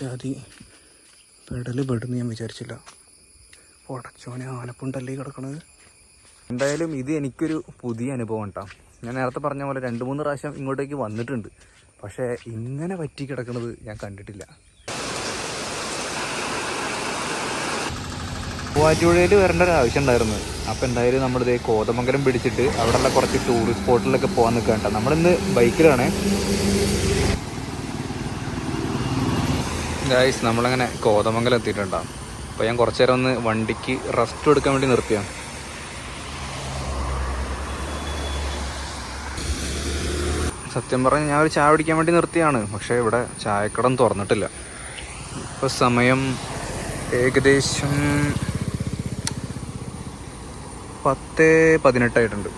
ജാതി പെടല് പെടുന്ന് ഞാൻ വിചാരിച്ചില്ല. ഉടച്ചോനെ ആലപ്പുണ്ടല്ലേ കിടക്കണത്. എന്തായാലും ഇത് എനിക്കൊരു പുതിയ അനുഭവം കേട്ടോ. ഞാൻ നേരത്തെ പറഞ്ഞ പോലെ 2-3 പ്രാവശ്യം ഇങ്ങോട്ടേക്ക് വന്നിട്ടുണ്ട്, പക്ഷേ ഇങ്ങനെ പറ്റി കിടക്കുന്നത് ഞാൻ കണ്ടിട്ടില്ല. മൂവാറ്റുപുഴയിൽ വരേണ്ട ഒരു ആവശ്യം ഉണ്ടായിരുന്നു. അപ്പോൾ എന്തായാലും നമ്മളിത് കോതമംഗലം പിടിച്ചിട്ട് അവിടെയുള്ള കുറച്ച് ടൂറിസ്റ്റ് സ്പോട്ടിലൊക്കെ പോകാൻ നിൽക്കുക കേട്ടോ. നമ്മളിന്ന് ബൈക്കിലാണ് ഗായ്സ്. നമ്മളങ്ങനെ കോതമംഗലം എത്തിയിട്ടുണ്ടാകും. അപ്പോൾ ഞാൻ കുറച്ച് നേരം ഒന്ന് വണ്ടിക്ക് റെസ്റ്റ് എടുക്കാൻ വേണ്ടി നിർത്തിയാണ്. സത്യം പറഞ്ഞാൽ ഞാൻ ഒരു ചായ കുടിക്കാൻ വേണ്ടി നിർത്തിയാണ്, പക്ഷേ ഇവിടെ ചായക്കടം തുറന്നിട്ടില്ല. ഇപ്പോൾ സമയം ഏകദേശം 10:18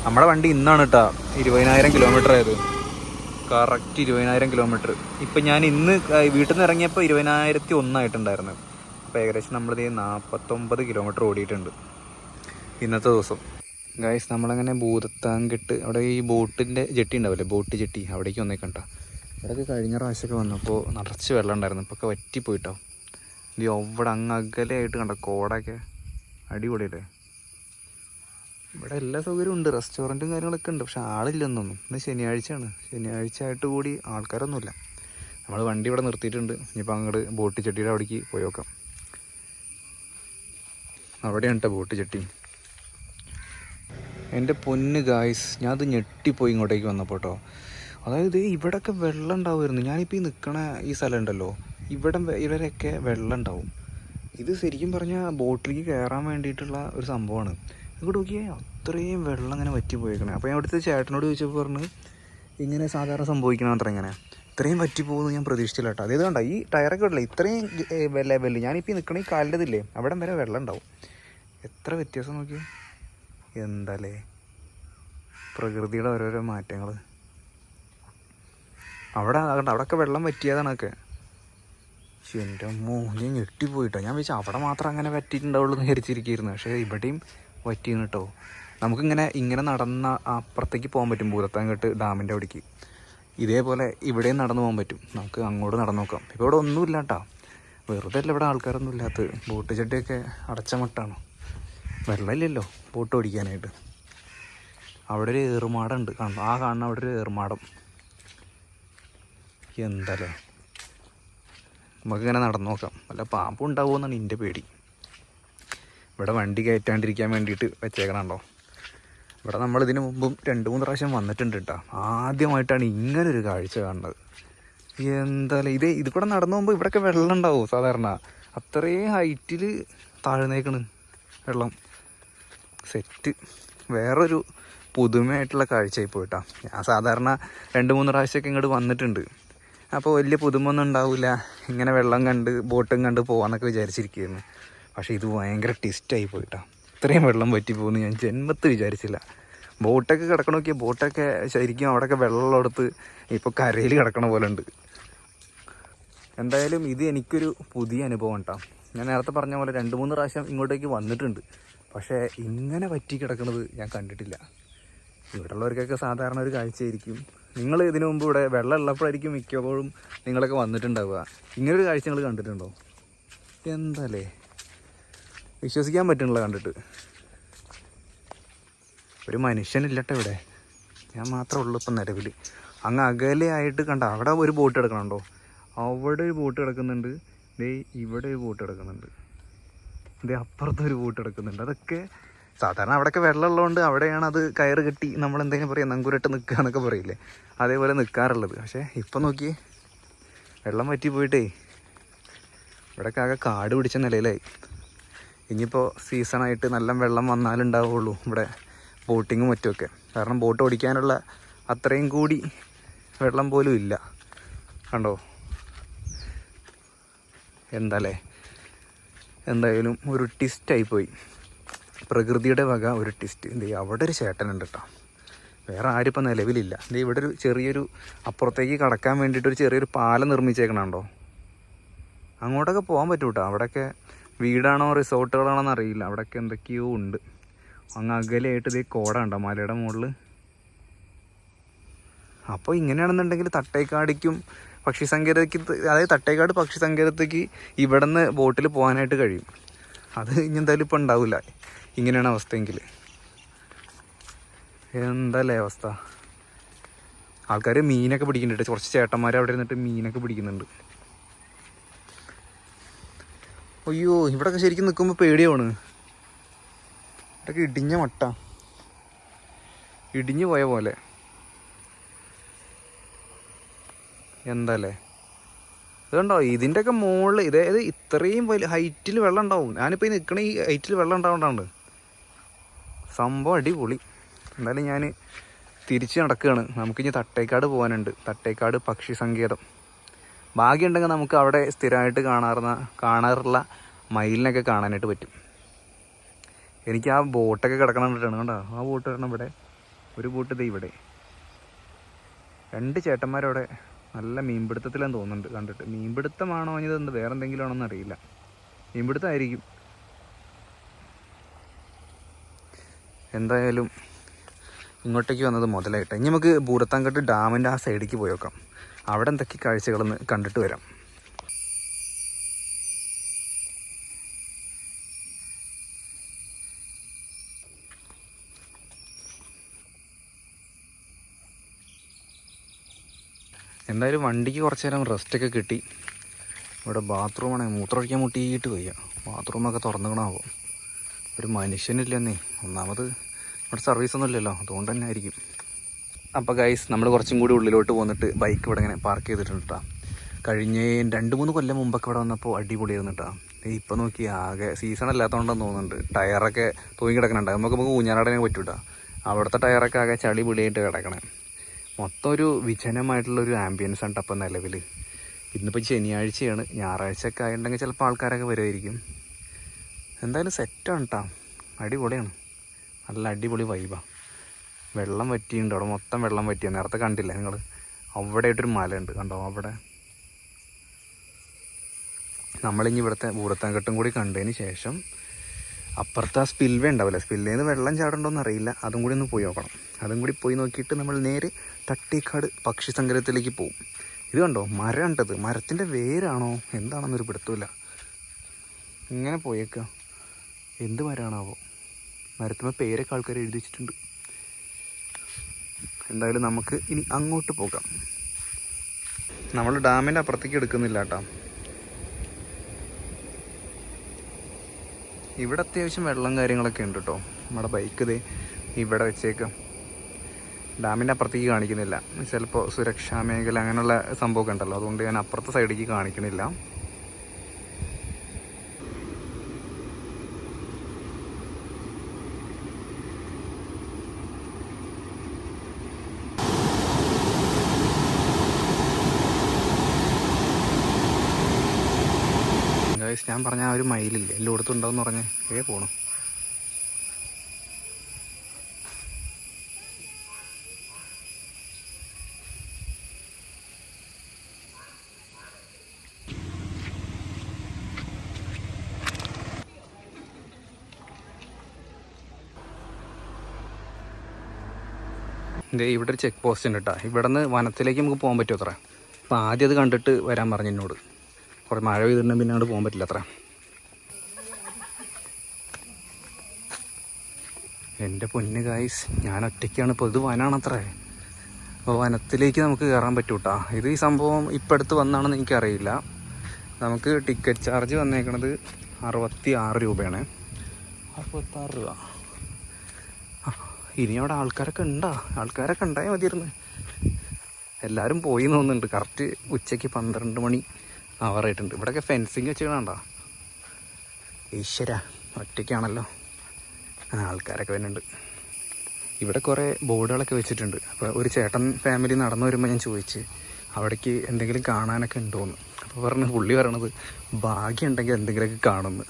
നമ്മുടെ വണ്ടി ഇന്നാണ് കേട്ടോ 20,000 കിലോമീറ്റർ ആയത്. Correct 20,000 kilometre. ഇപ്പം ഞാൻ ഇന്ന് വീട്ടിൽ നിന്ന് ഇറങ്ങിയപ്പോൾ 20,001 ആയിട്ടുണ്ടായിരുന്നു. അപ്പോൾ ഏകദേശം നമ്മളിത് 49 കിലോമീറ്റർ ഓടിയിട്ടുണ്ട് ഇന്നത്തെ ദിവസം. ഗായ്സ്, നമ്മളങ്ങനെ ഭൂതത്താൻകെട്ട് അവിടെ ഈ ബോട്ടിൻ്റെ ജെട്ടി ഉണ്ടാവില്ലേ, ബോട്ട് ജെട്ടി, അവിടേക്ക് വന്നേക്കണ്ട. ഇവിടെയൊക്കെ കഴിഞ്ഞ പ്രാവശ്യമൊക്കെ വന്നപ്പോൾ നിറച്ച് വെള്ളം ഉണ്ടായിരുന്നു. ഇപ്പോൾ ഒക്കെ വറ്റിപ്പോയിട്ടോ. ഇത് അവിടെ അങ്ങ് അകലെയായിട്ട് കണ്ട കോടൊക്കെ അടിപൊളിയല്ലേ. ഇവിടെ എല്ലാ സൗകര്യവും ഉണ്ട്, റെസ്റ്റോറൻറ്റും കാര്യങ്ങളൊക്കെ ഉണ്ട്, പക്ഷെ ആളില്ലെന്നൊന്നും. ഇന്ന് ശനിയാഴ്ചയാണ്, ശനിയാഴ്ച ആയിട്ട് കൂടി ആൾക്കാരൊന്നുമില്ല. നമ്മൾ വണ്ടി ഇവിടെ നിർത്തിയിട്ടുണ്ട്. ഇനിയിപ്പോൾ അങ്ങോട്ട് ബോട്ട് ചെട്ടിയുടെ അവിടേക്ക് പോയി നോക്കാം. അവിടെയാണ് കേട്ടോ ബോട്ട് ചെട്ടി. എൻ്റെ പൊന്ന് ഗായ്സ്, ഞാനത് ഞെട്ടിപ്പോയി ഇങ്ങോട്ടേക്ക് വന്നപ്പോൾ കേട്ടോ. അതായത് ഇവിടെയൊക്കെ വെള്ളം ഉണ്ടാവുമായിരുന്നു. ഞാനിപ്പോൾ ഈ നിൽക്കണ ഈ സ്ഥലം ഉണ്ടല്ലോ, ഇവരൊക്കെ വെള്ളം ഉണ്ടാവും. ഇത് ശരിക്കും പറഞ്ഞാൽ ബോട്ടിലേക്ക് കയറാൻ വേണ്ടിയിട്ടുള്ള ഒരു സംഭവമാണ്. ഇങ്ങോട്ട് നോക്കിയാൽ അത്രയും വെള്ളം ഇങ്ങനെ വറ്റി പോയേക്കണേ. അപ്പോൾ ഞാൻ അവിടുത്തെ ചേട്ടനോട് ചോദിച്ചപ്പോൾ പറഞ്ഞ് ഇങ്ങനെ സാധാരണ സംഭവിക്കണം അത്ര. ഇങ്ങനെ ഇത്രയും വറ്റി പോകുമെന്ന് ഞാൻ പ്രതീക്ഷിച്ചില്ല കേട്ടോ. അതേത് കണ്ട ഈ ടയറൊക്കെ ഉണ്ടല്ലോ, ഇത്രയും ലെവലിൽ ഞാനിപ്പോൾ നിൽക്കണ ഈ കാലിൻ്റെ ഇതില്ലേ, അവിടെ വരെ വെള്ളം ഉണ്ടാവും. എത്ര വ്യത്യാസം നോക്കി. എന്താല്ലേ പ്രകൃതിയുടെ ഓരോരോ മാറ്റങ്ങൾ. അവിടെയൊക്കെ വെള്ളം വറ്റിയതാണൊക്കെ. പക്ഷെ എൻ്റെ അമ്മോ, ഞാൻ ഞെട്ടിപ്പോയിട്ടോ. ഞാൻ വെച്ചാൽ അവിടെ മാത്രം അങ്ങനെ വറ്റിയിട്ടുണ്ടാവുള്ളൂ എന്ന് വിചാരിച്ചിരിക്കുകയായിരുന്നു. പക്ഷേ ഇവിടെയും വറ്റിയെന്ന് കേട്ടോ. നമുക്കിങ്ങനെ നടന്ന അപ്പുറത്തേക്ക് പോകാൻ പറ്റും, ഭൂതത്താൻകെട്ട് ഡാമിൻ്റെ അവിടേക്ക്. ഇതേപോലെ ഇവിടെയും നടന്നു പോകാൻ പറ്റും. നമുക്ക് അങ്ങോട്ട് നടന്നു നോക്കാം. ഇപ്പോൾ ഇവിടെ ഒന്നുമില്ല കേട്ടോ, വെറുതെ അല്ല ഇവിടെ ആൾക്കാരൊന്നും ഇല്ലാത്തത്. ബോട്ട് ചട്ടിയൊക്കെ അടച്ച മട്ടാണ്, വെള്ളമില്ലല്ലോ ബോട്ട് ഓടിക്കാനായിട്ട്. അവിടെ ഒരു ഏറുമാടമുണ്ട്, കാണുന്ന അവിടെ ഒരു ഏറുമാടം. എന്തല്ലേ, നമുക്കിങ്ങനെ നടന്നു നോക്കാം. വല്ല പാമ്പും ഉണ്ടാവുമെന്നാണ് എൻ്റെ പേടി. ഇവിടെ വണ്ടി കയറ്റാണ്ടിരിക്കാൻ വേണ്ടിയിട്ട് വെച്ചേക്കണുണ്ടോ. ഇവിടെ നമ്മളിതിന് മുമ്പും 2-3 പ്രാവശ്യം വന്നിട്ടുണ്ട് കേട്ടോ. ആദ്യമായിട്ടാണ് ഇങ്ങനൊരു കാഴ്ച കാണുന്നത്. എന്തായാലും ഇത് കൂടെ നടന്നു പോകുമ്പോൾ ഇവിടെയൊക്കെ വെള്ളം ഉണ്ടാവും സാധാരണ. അത്രയും ഹൈറ്റിൽ താഴ്ന്നേക്കണ് വെള്ളം. സെറ്റ്, വേറൊരു പുതുമയായിട്ടുള്ള കാഴ്ചയായി പോയിട്ടാ. ഞാൻ സാധാരണ 2-3 പ്രാവശ്യമൊക്കെ ഇങ്ങോട്ട് വന്നിട്ടുണ്ട്. അപ്പോൾ വലിയ പുതുമ ഒന്നും ഉണ്ടാവില്ല, ഇങ്ങനെ വെള്ളം കണ്ട് ബോട്ടും കണ്ട് പോകാമെന്നൊക്കെ വിചാരിച്ചിരിക്കുകയായിരുന്നു. പക്ഷേ ഇത് ഭയങ്കര ട്വിസ്റ്റായി പോയിട്ടാ. ഇത്രയും വെള്ളം പറ്റി പോകുന്നു ഞാൻ ജന്മത്ത് വിചാരിച്ചില്ല. ബോട്ടൊക്കെ കിടക്കണ നോക്കിയാൽ ബോട്ടൊക്കെ ശരിക്കും അവിടെയൊക്കെ വെള്ളമെടുത്ത് ഇപ്പോൾ കരയിൽ കിടക്കണ പോലെ ഉണ്ട്. എന്തായാലും ഇത് എനിക്കൊരു പുതിയ അനുഭവം കേട്ടോ. ഞാൻ നേരത്തെ പറഞ്ഞ പോലെ 2-3 പ്രാവശ്യം ഇങ്ങോട്ടേക്ക് വന്നിട്ടുണ്ട്, പക്ഷേ ഇങ്ങനെ പറ്റി കിടക്കുന്നത് ഞാൻ കണ്ടിട്ടില്ല. ഇവിടെ ഉള്ളവർക്കൊക്കെ സാധാരണ ഒരു കാഴ്ചയായിരിക്കും. നിങ്ങൾ ഇതിനു മുമ്പ് ഇവിടെ വെള്ളം ഉള്ളപ്പോഴായിരിക്കും മിക്കപ്പോഴും നിങ്ങളൊക്കെ വന്നിട്ടുണ്ടാവുക. ഇങ്ങനൊരു കാഴ്ച നിങ്ങൾ കണ്ടിട്ടുണ്ടോ? എന്താല്ലേ, വിശ്വസിക്കാൻ പറ്റണില്ല കണ്ടിട്ട്. ഒരു മനുഷ്യനില്ലട്ടെ ഇവിടെ, ഞാൻ മാത്രമേ ഉള്ളൂ ഇപ്പം നിലവിൽ. അങ്ങ് അകലെയായിട്ട് കണ്ട അവിടെ ഒരു ബോട്ട് കിടക്കണുണ്ടോ, അവിടെ ഒരു ബോട്ട് കിടക്കുന്നുണ്ട്. ദേ ഇവിടെ ഒരു ബോട്ട് കിടക്കുന്നുണ്ട്, ദേ അപ്പുറത്തൊരു ബോട്ട് കിടക്കുന്നുണ്ട്. അതൊക്കെ സാധാരണ അവിടെയൊക്കെ വെള്ളം ഉള്ളതുകൊണ്ട് അവിടെയാണ് അത് കയറ് കെട്ടി നമ്മളെന്തെങ്കിലും പറയുക നങ്കൂരട്ട് നിൽക്കുക എന്നൊക്കെ പറയില്ലേ, അതേപോലെ നിൽക്കാറുള്ളത്. പക്ഷേ ഇപ്പം നോക്കി വെള്ളം വറ്റി പോയിട്ടേ ഇവിടെയൊക്കെ ആകെ കാട് പിടിച്ച നിലയിലായി. ഇനിയിപ്പോൾ സീസണായിട്ട് നല്ല വെള്ളം വന്നാലുണ്ടാവുള്ളൂ ഇവിടെ ബോട്ടിങ്ങും മറ്റുമൊക്കെ. കാരണം ബോട്ട് ഓടിക്കാനുള്ള അത്രയും കൂടി വെള്ളം പോലും ഇല്ല. കണ്ടോ എന്താല്ലേ. എന്തായാലും ഒരു ട്വിസ്റ്റായിപ്പോയി, പ്രകൃതിയുടെ വക ഒരു ട്വിസ്റ്റ്. എന്ത് ചെയ്യുക, അവിടെ ഒരു ചേട്ടനുണ്ട് കേട്ടോ, വേറെ ആരും ഇപ്പം നിലവിലില്ല. ഇത് ഇവിടെ ഒരു ചെറിയൊരു അപ്പുറത്തേക്ക് കടക്കാൻ വേണ്ടിയിട്ടൊരു ചെറിയൊരു പാലം നിർമ്മിച്ചേക്കണുണ്ടോ. അങ്ങോട്ടൊക്കെ പോകാൻ പറ്റും കേട്ടോ. അവിടെയൊക്കെ വീടാണോ റിസോർട്ടുകളാണോ എന്നറിയില്ല, അവിടെയൊക്കെ എന്തൊക്കെയോ ഉണ്ട്. അങ്ങ് അകലെയായിട്ട് ഇതേ കോട ഉണ്ടോ മലയുടെ മുകളിൽ. അപ്പോൾ ഇങ്ങനെയാണെന്നുണ്ടെങ്കിൽ തട്ടേക്കാടിക്കും പക്ഷി സങ്കേതത്തിൽ, അതായത് തട്ടേക്കാട് പക്ഷി സങ്കേതത്തേക്ക് ഇവിടെ നിന്ന് ബോട്ടിൽ പോകാനായിട്ട് കഴിയും. അത് ഇനി എന്തായാലും ഇപ്പം ഉണ്ടാവില്ല ഇങ്ങനെയാണ് അവസ്ഥയെങ്കിൽ. എന്തല്ലേ അവസ്ഥ. ആൾക്കാർ മീനൊക്കെ പിടിക്കുന്നുണ്ട്, കുറച്ച് ചേട്ടന്മാർ അവിടെ ഇരുന്നിട്ട് മീനൊക്കെ പിടിക്കുന്നുണ്ട്. അയ്യോ, ഇവിടെയൊക്കെ ശരിക്കും നിൽക്കുമ്പോൾ പേടിയാണ്. ഇവിടെയൊക്കെ ഇടിഞ്ഞ മട്ട, ഇടിഞ്ഞു പോയ പോലെ. എന്തല്ലേ ഇതുണ്ടോ, ഇതിൻ്റെയൊക്കെ മുകളിൽ ഇതായത് ഇത്രയും വലിയ ഹൈറ്റിൽ വെള്ളം ഉണ്ടാവും. ഞാനിപ്പോൾ ഈ നിൽക്കണ ഈ ഹൈറ്റിൽ വെള്ളം ഉണ്ടാവേണ്ടതുണ്ട്. സംഭവം അടിപൊളി. എന്തായാലും ഞാൻ തിരിച്ച് നടക്കുകയാണ്. നമുക്കിനി തട്ടേക്കാട് പോകാനുണ്ട്. തട്ടേക്കാട് പക്ഷി സങ്കേതം. ഭാഗ്യമുണ്ടെങ്കിൽ നമുക്ക് അവിടെ സ്ഥിരമായിട്ട് കാണാറുള്ള മയിലിനൊക്കെ കാണാനായിട്ട് പറ്റും. എനിക്ക് ആ ബോട്ടൊക്കെ കിടക്കണിട്ടാണ് കണ്ടോ. ആ ബോട്ട് വരണം ഇവിടെ, ഒരു ബോട്ട് ഇത് ഇവിടെ. 2 ചേട്ടന്മാരവിടെ നല്ല മീൻപിടുത്തത്തിലാന്ന് തോന്നുന്നുണ്ട് കണ്ടിട്ട്. മീൻപിടുത്തമാണോ ഇതെന്ത് വേറെ എന്തെങ്കിലും ആണോന്ന് അറിയില്ല. മീൻപിടുത്തമായിരിക്കും. എന്തായാലും ഇങ്ങോട്ടേക്ക് വന്നത് മുതലായിട്ട്. ഇനി നമുക്ക് ഭൂരത്താൻകെട്ട് ഡാമിൻ്റെ ആ സൈഡിലേക്ക് പോയി നോക്കാം. അവിടെ എന്തൊക്കെ കാഴ്ചകളെന്ന് കണ്ടിട്ട് വരാം. എന്തായാലും വണ്ടിക്ക് കുറച്ച് നേരം റെസ്റ്റൊക്കെ കിട്ടി. ഇവിടെ ബാത്റൂമാണ്, മൂത്രമൊഴിക്കാൻ മുട്ടിയിട്ട് വയ്യ. ബാത്റൂമൊക്കെ തുറന്നുകണാവോ. ഒരു മനുഷ്യനില്ലെന്നേ. ഒന്നാമത് ഇവിടെ സർവീസൊന്നും ഇല്ലല്ലോ, അതുകൊണ്ട് തന്നെ ആയിരിക്കും. അപ്പോൾ ഗൈസ്, നമ്മൾ കുറച്ചും കൂടി ഉള്ളിലോട്ട് പോന്നിട്ട് ബൈക്ക് ഇവിടെ ഇങ്ങനെ പാർക്ക് ചെയ്തിട്ടുണ്ട് കേട്ടോ. കഴിഞ്ഞ 2-3 കൊല്ലം മുമ്പൊക്കെ ഇവിടെ വന്നപ്പോൾ അടിപൊളിയായിരുന്നു കേട്ടോ. ഇപ്പോൾ നോക്കി ആകെ സീസൺ അല്ലാത്തതുകൊണ്ടെന്ന് തോന്നുന്നുണ്ട്. ടയറൊക്കെ തൂങ്ങി കിടക്കണുണ്ട്. നമുക്ക് ഊഞ്ഞാലാടാനേ പറ്റൂട്ടാ. അവിടുത്തെ ടയറൊക്കെ ആകെ ചളി പൊളിയായിട്ട് കിടക്കണേ. മൊത്തം ഒരു വിജനമായിട്ടുള്ളൊരു ആംബിയൻസ് ആണ് അപ്പം നിലവിൽ. ഇന്നിപ്പോൾ ശനിയാഴ്ചയാണ്. ഞായറാഴ്ചയൊക്കെ ആയിട്ടുണ്ടെങ്കിൽ ചിലപ്പോൾ ആൾക്കാരൊക്കെ വരുമായിരിക്കും. എന്തായാലും സെറ്റാണ് കേട്ടോ, അടിപൊളിയാണ്. നല്ല അടിപൊളി വൈബാണ്. വെള്ളം വറ്റിയുണ്ട് അവിടെ, മൊത്തം വെള്ളം വറ്റിയാണ്. നേരത്തെ കണ്ടില്ല നിങ്ങൾ, അവിടെ ആയിട്ടൊരു മലയുണ്ട് കണ്ടോ അവിടെ. നമ്മളിനി ഇവിടുത്തെ ഭൂരത്താൻകെട്ടും കൂടി കണ്ടതിന് ശേഷം അപ്പുറത്ത് ആ സ്പിൽവേ ഉണ്ടാവില്ല, സ്പിൽവേന്ന് വെള്ളം ചാടുണ്ടോയെന്ന് അറിയില്ല. അതും കൂടി ഒന്ന് പോയി നോക്കണം. അതും കൂടി പോയി നോക്കിയിട്ട് നമ്മൾ നേരെ തട്ടേക്കാട് പക്ഷി സങ്കേതത്തിലേക്ക് പോകും. ഇത് കണ്ടോ, മരം ഉണ്ടത്. മരത്തിൻ്റെ വേരാണോ എന്താണെന്നൊരു പിടുത്തമില്ല. ഇങ്ങനെ പോയേക്കുക. എന്ത് മരമാണാവോ. മരത്തിന്മേൽ പേരൊക്കെ ആൾക്കാർ എഴുതി വെച്ചിട്ടുണ്ട്. എന്തായാലും നമുക്ക് ഇനി അങ്ങോട്ട് പോകാം. നമ്മൾ ഡാമിൻ്റെ അപ്പുറത്തേക്ക് എടുക്കുന്നില്ല കേട്ടോ. ഇവിടെ അത്യാവശ്യം വെള്ളം കാര്യങ്ങളൊക്കെ ഉണ്ട് കേട്ടോ. നമ്മുടെ ബൈക്ക് ഇതേ ഇവിടെ വെച്ചേക്കാം. ഡാമിൻ്റെ അപ്പുറത്തേക്ക് കാണിക്കുന്നില്ല. ചിലപ്പോൾ സുരക്ഷാ മേഖല അങ്ങനെയുള്ള സംഭവമൊക്കെ ഉണ്ടല്ലോ, അതുകൊണ്ട് ഞാൻ അപ്പുറത്തെ സൈഡിലേക്ക് കാണിക്കണില്ല. ഞാൻ പറഞ്ഞ ആ ഒരു മയിലില്ലേ എല്ലായിടത്തും ഉണ്ടാവും എന്ന് പറഞ്ഞേ പോണു. ഇവിടെ ഒരു ചെക്ക് പോസ്റ്റ് ഉണ്ട് കേട്ടോ. ഇവിടെ നിന്ന് വനത്തിലേക്ക് നമുക്ക് പോകാൻ പറ്റുമോ അത്ര. അപ്പോൾ ആദ്യം അത് കണ്ടിട്ട് വരാൻ പറഞ്ഞു എന്നോട്. കുറേ മഴ പെയ്തിട്ടുണ്ടെങ്കിൽ പിന്നെ അങ്ങോട്ട് പോകാൻ പറ്റില്ല അത്ര. എൻ്റെ പൊന്ന് ഗായ്സ്, ഞാൻ ഒറ്റയ്ക്കാണ് ഇപ്പോൾ. ഇത് വനാണത്രേ. അപ്പോൾ വനത്തിലേക്ക് നമുക്ക് കയറാൻ പറ്റും കേട്ടോ. ഇത് ഈ സംഭവം ഇപ്പം അടുത്ത് വന്നാണെന്ന് എനിക്കറിയില്ല. നമുക്ക് ടിക്കറ്റ് ചാർജ് വന്നേക്കണത് 66 രൂപയാണ്. 66 രൂപ. ഇനി അവിടെ ആൾക്കാരൊക്കെ ഉണ്ടായാൽ മതിയായിരുന്നു. എല്ലാവരും പോയി തോന്നുന്നുണ്ട്. കറക്റ്റ് ഉച്ചയ്ക്ക് 12 മണി ആവാറായിട്ടുണ്ട്. ഇവിടെയൊക്കെ ഫെൻസിങ് വെച്ചിട്ടുണ്ടോ. ഈശ്വര, ഒറ്റയ്ക്കാണല്ലോ. ആൾക്കാരൊക്കെ വരുന്നുണ്ട്. ഇവിടെ കുറേ ബോർഡുകളൊക്കെ വെച്ചിട്ടുണ്ട്. അപ്പോൾ ഒരു ചേട്ടൻ ഫാമിലി നടന്നു വരുമ്പോൾ ഞാൻ ചോദിച്ച് അവിടേക്ക് എന്തെങ്കിലും കാണാനൊക്കെ ഉണ്ടോയെന്ന്. അപ്പോൾ പുള്ളി പറയണത് ഭാഗ്യം ഉണ്ടെങ്കിൽ എന്തെങ്കിലുമൊക്കെ കാണുമെന്ന്.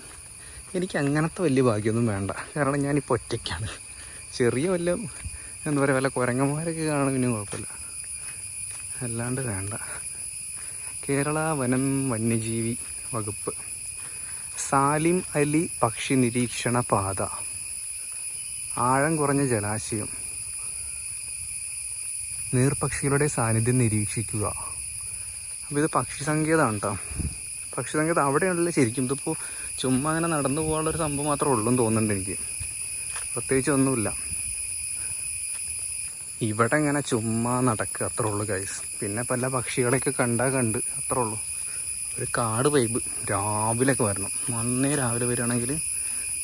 എനിക്ക് അങ്ങനത്തെ വലിയ ഭാഗ്യമൊന്നും വേണ്ട. കാരണം ഞാനിപ്പോൾ ഒറ്റയ്ക്കാണ്. ചെറിയ എന്താ പറയുക, വല്ല കുരങ്ങന്മാരൊക്കെ കാണുന്നതിന് കുഴപ്പമില്ല, അല്ലാണ്ട് വേണ്ട. കേരള വനം വന്യജീവി വകുപ്പ് സാലിം അലി പക്ഷി നിരീക്ഷണ പാത, ആഴം കുറഞ്ഞ ജലാശയം, നീർപക്ഷികളുടെ സാന്നിധ്യം നിരീക്ഷിക്കുക. അപ്പോൾ ഇത് പക്ഷി സങ്കേതമാണ് കേട്ടോ. പക്ഷി സങ്കേതം അവിടെയാണല്ലോ ശരിക്കും. ഇതിപ്പോൾ ചുമ്മാ അങ്ങനെ നടന്നു പോകാനുള്ളൊരു സംഭവം മാത്രമേ ഉള്ളൂ എന്ന് തോന്നുന്നുണ്ട് എനിക്ക്. പ്രത്യേകിച്ച് ഒന്നുമില്ല. ഇവിടെ ഇങ്ങനെ ചുമ്മാ നടക്കുക അത്രേ ഉള്ളൂ ഗൈസ്. പിന്നെ പല പക്ഷികളെയൊക്കെ കണ്ട് അത്രേ ഉള്ളൂ. ഒരു കാട് വൈബ്. രാവിലെയൊക്കെ വരണം. നന്നേ രാവിലെ വരികയാണെങ്കിൽ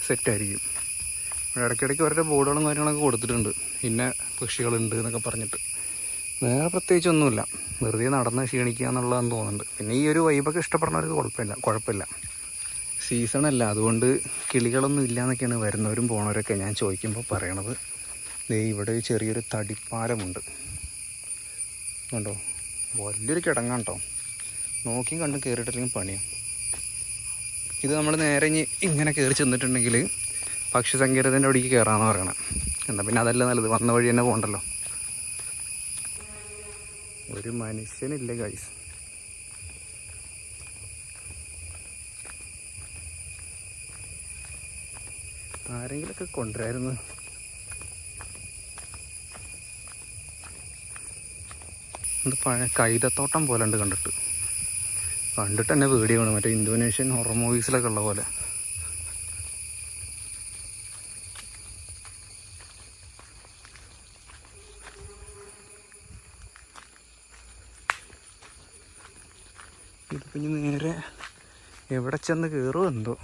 സെറ്റായിരിക്കും. ഇടയ്ക്കിടയ്ക്ക് അവരുടെ ബോർഡുകളും കാര്യങ്ങളൊക്കെ കൊടുത്തിട്ടുണ്ട്, പിന്നെ പക്ഷികളുണ്ട് എന്നൊക്കെ പറഞ്ഞിട്ട്. വേറെ പ്രത്യേകിച്ചൊന്നുമില്ല, വെറുതെ നടന്ന് ക്ഷീണിക്കുക എന്നുള്ളതെന്ന് തോന്നുന്നുണ്ട്. പിന്നെ ഈ ഒരു വൈബൊക്കെ ഇഷ്ടപ്പെടുന്നവർക്ക് കുഴപ്പമില്ല. സീസണല്ല, അതുകൊണ്ട് കിളികളൊന്നും ഇല്ല എന്നൊക്കെയാണ് വരുന്നവരും പോണവരൊക്കെ ഞാൻ ചോദിക്കുമ്പോൾ പറയണത്. ഇവിടെ ചെറിയൊരു തടിപ്പാലമുണ്ട് കണ്ടോ, വലിയൊരു കിടങ്ങാണ് കേട്ടോ. നോക്കിയും കണ്ടും കയറിയിട്ടില്ലെങ്കിൽ പണിയാണ്. ഇത് നമ്മൾ നേരെ ഇങ്ങനെ കയറി ചെന്നിട്ടുണ്ടെങ്കിൽ പക്ഷി സങ്കേതത്തിൻ്റെ അവിടേക്ക് കയറാമെന്ന് പറയണം. എന്നാൽ പിന്നെ അതല്ല നല്ലത്, വന്ന വഴി തന്നെ പോകണ്ടല്ലോ. ഒരു മനുഷ്യനില്ല ഗൈസ്. ആരെങ്കിലൊക്കെ കൊണ്ടുവരായിരുന്നു. ഇത് പഴയ കൈതത്തോട്ടം പോലെ ഉണ്ട് കണ്ടിട്ട് തന്നെ പേടിയാണ്. മറ്റേ ഇന്തോനേഷ്യൻ ഹൊറർ മൂവീസിലൊക്കെ ഉള്ള പോലെ. ഇതിപ്പോൾ ഇനി നേരെ എവിടെ ചെന്ന് കയറുമോ എന്തോ.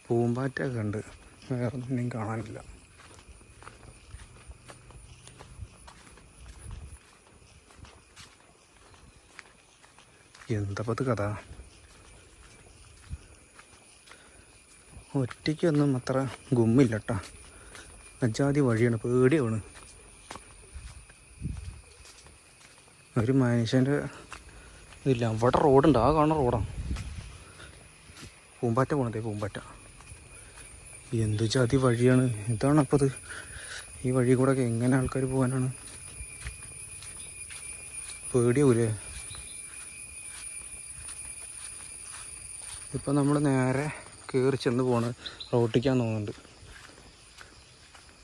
പൂമ്പാറ്റൊക്കെ ഉണ്ട്, വേറെ ഒന്നും കാണാനില്ല. എന്തപ്പത് കഥ. ഒറ്റയ്ക്കൊന്നും അത്ര ഗുമ്മില്ല കേട്ടോ. അജാതി വഴിയാണ്, പേടിയാണ്. ഒരു മനുഷ്യൻ്റെ ഇതില്ല. അവിടെ റോഡുണ്ട്, ആ കാണുന്ന റോഡാണ്. പൂമ്പാറ്റ പോണതേ, പൂമ്പാറ്റ. എന്ത് ജാതി വഴിയാണ് ഇതാണ്. അപ്പോൾ അത് ഈ വഴി കൂടെ ഒക്കെ എങ്ങനെ ആൾക്കാർ പോകാനാണ്? പേടിയാവൂലേ? ഇപ്പം നമ്മൾ നേരെ കയറി ചെന്ന് പോണ റോട്ടിക്കാന്ന് തോന്നുന്നുണ്ട്.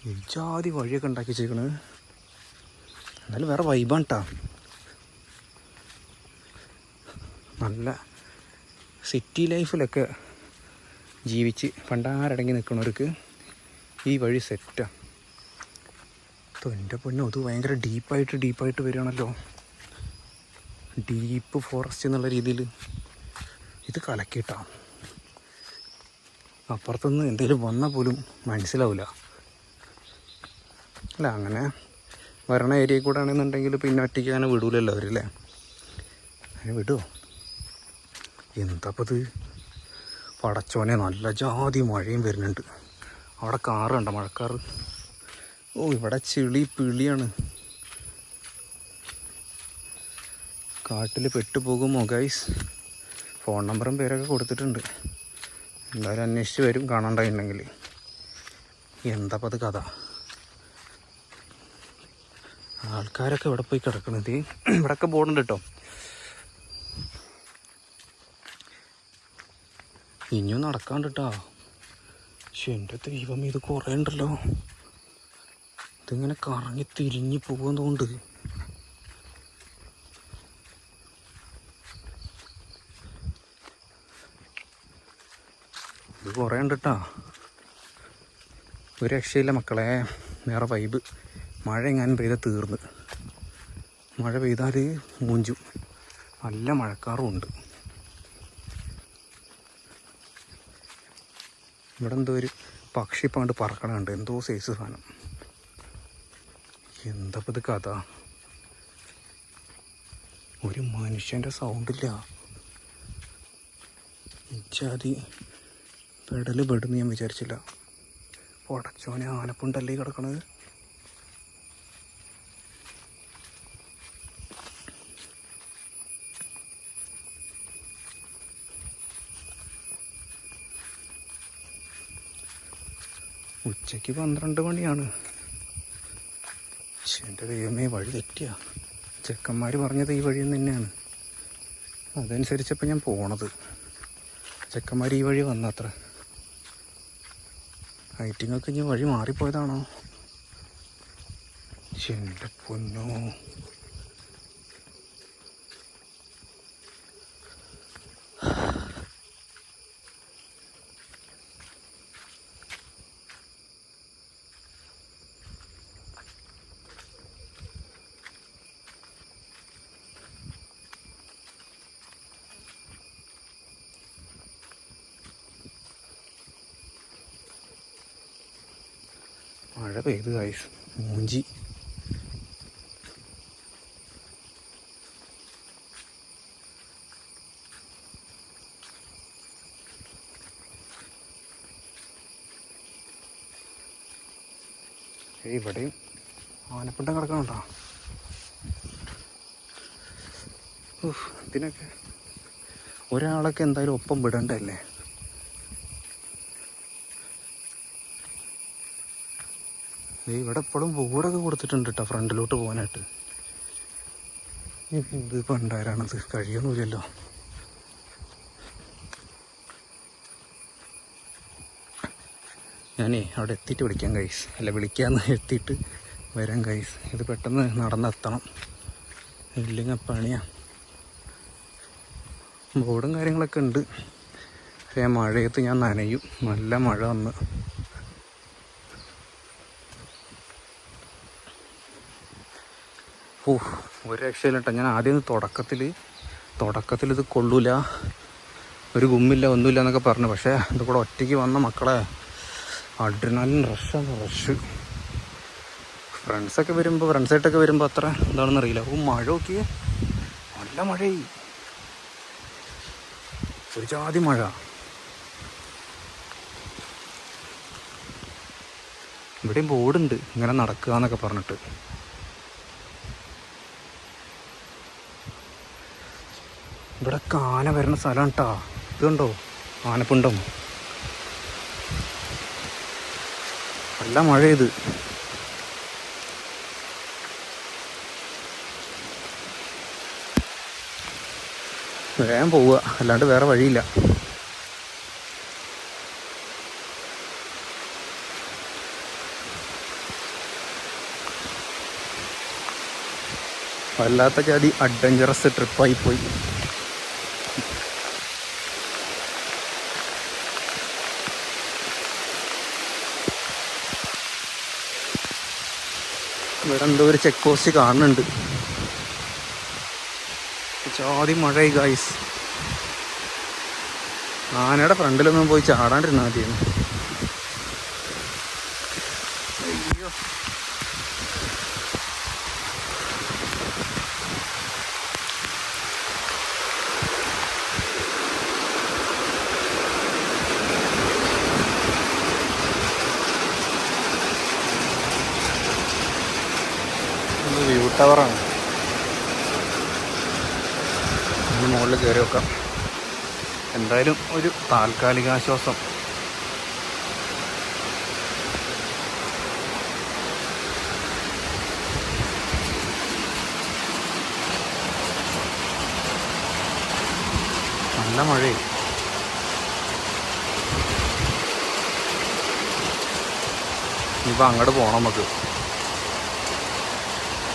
ഈ ജാതി വഴിയൊക്കെ ഉണ്ടാക്കി വെച്ചേക്കണ്. എന്നാലും വേറെ വൈബാണ് കേട്ടോ. നല്ല സിറ്റി ലൈഫിലൊക്കെ ജീവിച്ച് പണ്ടാരടങ്ങി നിൽക്കുന്നവർക്ക് ഈ വഴി സെറ്റാണ്. എൻ്റെ പൊന്നോ, അത് ഭയങ്കര ഡീപ്പായിട്ട് വരികയാണല്ലോ. ഡീപ്പ് ഫോറസ്റ്റ് എന്നുള്ള രീതിയിൽ ഇത് കലക്കിയിട്ടാണ്. അപ്പുറത്തുനിന്ന് എന്തെങ്കിലും വന്നാൽ പോലും മനസ്സിലാവില്ല. അല്ല, അങ്ങനെ വരണ ഏരിയ കൂടെ ആണെന്നുണ്ടെങ്കിൽ പിന്നെ ഒറ്റയ്ക്ക് അങ്ങനെ വിടൂലല്ലോ അവരല്ലേ. അങ്ങനെ വിടുമോ? എന്താപ്പത് പടച്ചോനെ, നല്ല ജാതി മഴയും വരുന്നുണ്ട്. അവിടെ കാറ് കണ്ടോ, മഴക്കാറ്. ഓ, ഇവിടെ പിളിയാണ്. കാട്ടിൽ പെട്ടുപോകുമോ ഗൈസ്? ഫോൺ നമ്പറും പേരൊക്കെ കൊടുത്തിട്ടുണ്ട്. എന്തായാലും അന്വേഷിച്ച് വരും കാണാണ്ടായിട്ടുണ്ടെങ്കിൽ. എന്താപ്പം അത് കഥ. ആൾക്കാരൊക്കെ ഇവിടെ പോയി കിടക്കണത്. ഇവിടെയൊക്കെ ബോർഡുണ്ട് കേട്ടോ. ഇനിയും നടക്കാണ്ട് കേട്ടോ. പക്ഷെ എൻ്റെ ദൈവം, ഇത് കുറേ ഉണ്ടല്ലോ. ഇതിങ്ങനെ കറങ്ങി തിരിഞ്ഞ് പോകുന്നതുകൊണ്ട് ഇത് കുറേ ഉണ്ട് കേട്ടോ. ഒരു രക്ഷയില്ല മക്കളെ. വേറെ വൈബ്. മഴ എങ്ങാനും പെയ്താൽ തീർന്ന്. മഴ പെയ്താൽ മൂഞ്ചും. നല്ല മഴക്കാറും ഉണ്ട്. ഇവിടെ എന്തോ ഒരു പക്ഷി പണ്ട് പറക്കണുണ്ട്, എന്തോ സൈസ് സാധനം. എന്താപ്പം ഇത് കഥ. ഒരു മനുഷ്യൻ്റെ സൗണ്ടില്ല. ഇച്ചാതി പെടൽ പെടുന്ന് ഞാൻ വിചാരിച്ചില്ല. പടച്ചോനെ, ആനപ്പുണ്ടല്ലേ കിടക്കണത്. ഉച്ചയ്ക്ക് 12 മണിയാണ്. പക്ഷെ എൻ്റെ ദൈവമേ, വഴി തെറ്റിയ. ചെക്കന്മാർ പറഞ്ഞത് ഈ വഴിയിൽ തന്നെയാണ്. അതനുസരിച്ചപ്പോൾ ഞാൻ പോണത്. ചെക്കന്മാർ ഈ വഴി വന്നത്ര. ഐറ്റിങ്ങൊക്കെ ഇനി വഴി മാറിപ്പോയതാണോ? എൻ്റെ പൊന്നോ, മഴ പെയ്ത് ഗൈസ്, മൂഞ്ചി. ഇവിടെയും ആനപ്പിണ്ടം കിടക്കണുണ്ടോ? ഇതിനൊക്കെ ഒരാളൊക്കെ എന്തായാലും ഒപ്പം വിടണ്ടല്ലേ? ഇവിടെ എപ്പോഴും ബോർഡൊക്കെ കൊടുത്തിട്ടുണ്ട് കേട്ടോ ഫ്രണ്ടിലോട്ട് പോകാനായിട്ട്. ഇത് പണ്ടാരാണത്, കഴിയൊന്നുമില്ലല്ലോ. ഞാനേ അവിടെ എത്തിയിട്ട് വിളിക്കാം ഗൈസ്, അല്ല വിളിക്കാമെന്ന് എത്തിയിട്ട് വരാം ഗൈസ്. ഇത് പെട്ടെന്ന് നടന്നെത്തണം, ഇല്ലെങ്കിൽ പണിയാ. ബോർഡും കാര്യങ്ങളൊക്കെ ഉണ്ട്. പക്ഷേ മഴയത്ത് ഞാൻ നനയും, നല്ല മഴ വന്ന്. ഒരു രക്ഷയില്ല കേട്ടോ. ഞാൻ ആദ്യം തുടക്കത്തിൽ ഇത് കൊള്ളൂല, ഒരു ഗുമ്മില്ല ഒന്നുമില്ല എന്നൊക്കെ പറഞ്ഞു. പക്ഷേ ഇത് കൂടെ ഒറ്റയ്ക്ക് വന്ന മക്കളെ അഡ്രിനാലിൻ റഷ്. ഫ്രണ്ട്സായിട്ടൊക്കെ വരുമ്പോൾ അത്ര എന്താണെന്ന് അറിയില്ല. മഴ നോക്കിയേ, നല്ല മഴയായി, ഒരു ജാതി മഴ. ഇവിടെയും ബോർഡുണ്ട് ഇങ്ങനെ നടക്കുക എന്നൊക്കെ പറഞ്ഞിട്ട്. ഇവിടെ ആന വരുന്ന സ്ഥലം കേട്ടാ. ഇതുണ്ടോ ആനപ്പിണ്ടം? നല്ല മഴ ഇത്. വേഗം പോവുക, അല്ലാണ്ട് വേറെ വഴിയില്ല. വല്ലാത്ത ജാതി അഡ്വഞ്ചറസ് ട്രിപ്പായി പോയി. ഇവിടെ എന്തോ ഒരു ചെക്ക് പോസ്റ്റ് കാണുന്നുണ്ട്. ജാതി മഴയായി ഗായ്സ്. ആനയുടെ ഫ്രണ്ടിലൊന്നും പോയി ചാടാണ്ടിരുന്നാൽ മതിയാണ്. അയ്യോ, വ്യൂ ടവറാണ്. മുകളിൽ കയറി വെക്കാം. എന്തായാലും ഒരു താൽക്കാലികാശ്വാസം. നല്ല മഴയായി. ഇനിയിപ്പോൾ അങ്ങോട്ട് പോകണം നമുക്ക്.